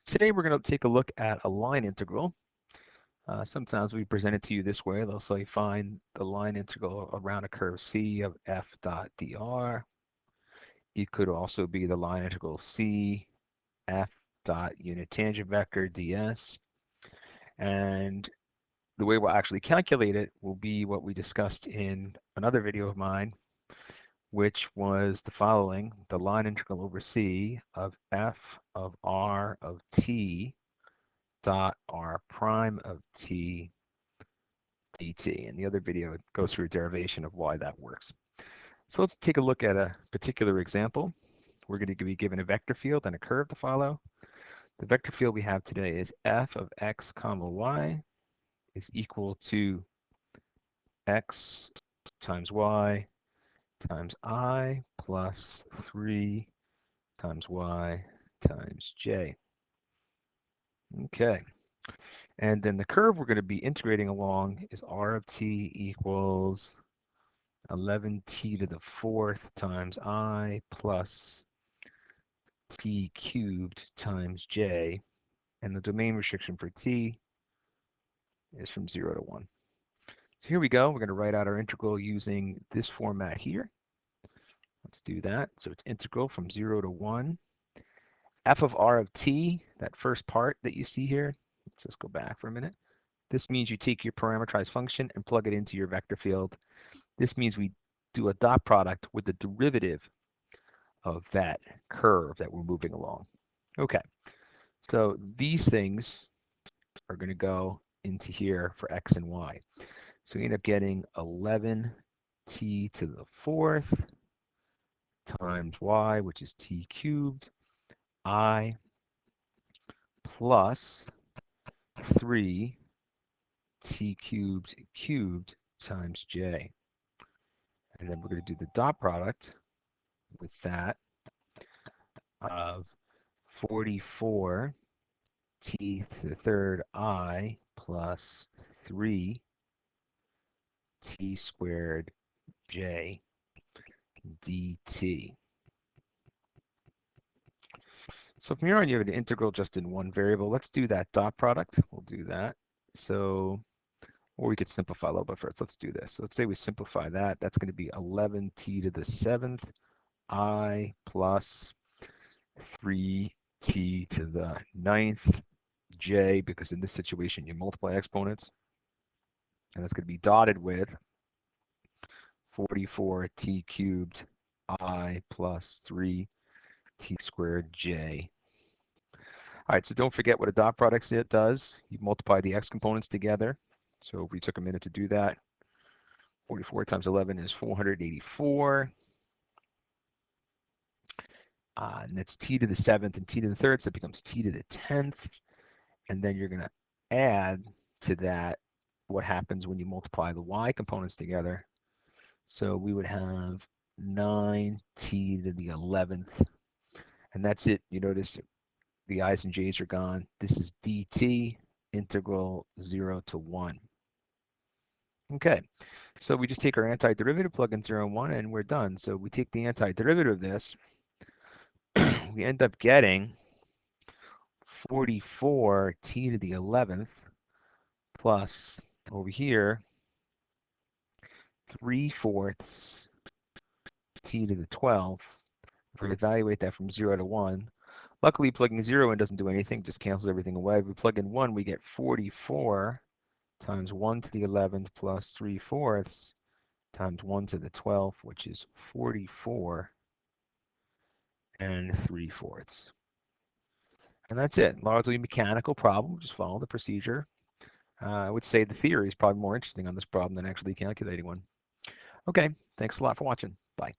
Today we're going to take a look at a line integral. Sometimes we present it to you this way. They'll say find the line integral around a curve C of f dot dr. It could also be the line integral C f dot unit tangent vector ds. And the way we'll actually calculate it will be what we discussed in another video of mine, which was the following: the line integral over C of f of r of t dot r prime of t dt. And the other video goes through a derivation of why that works. So let's take a look at a particular example. We're going to be given a vector field and a curve to follow. The vector field we have today is f of x comma y is equal to x times y times I plus 3 times y times j. Okay. And then the curve we're going to be integrating along is r of t equals 11t to the 4th times I plus t cubed times j. And the domain restriction for t is from 0 to 1. So here we go. We're going to write out our integral using this format here. Let's do that. So it's integral from 0 to 1. F of r of t, that first part that you see here, let's just go back for a minute. This means you take your parameterized function and plug it into your vector field. This means we do a dot product with the derivative of that curve that we're moving along. Okay, so these things are going to go into here for x and y. So we end up getting 11t to the 4th times y, which is t cubed, I plus 3 t cubed cubed times j. And then we're going to do the dot product with that of 44 t to the 3rd I plus 3 t squared j dt. So from here on, you have an integral just in one variable. Let's do that dot product. We'll do that. So, or we could simplify a little bit first. Let's do this. So let's say we simplify that. That's going to be 11t to the 7th I plus 3t to the 9th j, because in this situation you multiply exponents. And that's going to be dotted with 44t cubed I plus 3 t squared j. All right, so don't forget what a dot product does. You multiply the x components together. So if we took a minute to do that, 44 times 11 is 484. And that's t to the 7th and t to the 3rd, so it becomes t to the 10th. And then you're going to add to that what happens when you multiply the y components together. So we would have 9t to the 11th. And that's it. You notice the i's and j's are gone. This is dt, integral 0 to 1. Okay, so we just take our antiderivative, plug in 0 and 1, and we're done. So we take the antiderivative of this. We end up getting 44t to the 11th plus over here 3/4 t to the 12th. If we evaluate that from 0 to 1, luckily plugging 0 in doesn't do anything, just cancels everything away. If we plug in 1, we get 44 times 1 to the 11th plus 3/4 times 1 to the 12th, which is 44 and 3/4. And that's it. Largely mechanical problem. Just follow the procedure. I would say the theory is probably more interesting on this problem than actually calculating one. Okay, thanks a lot for watching. Bye.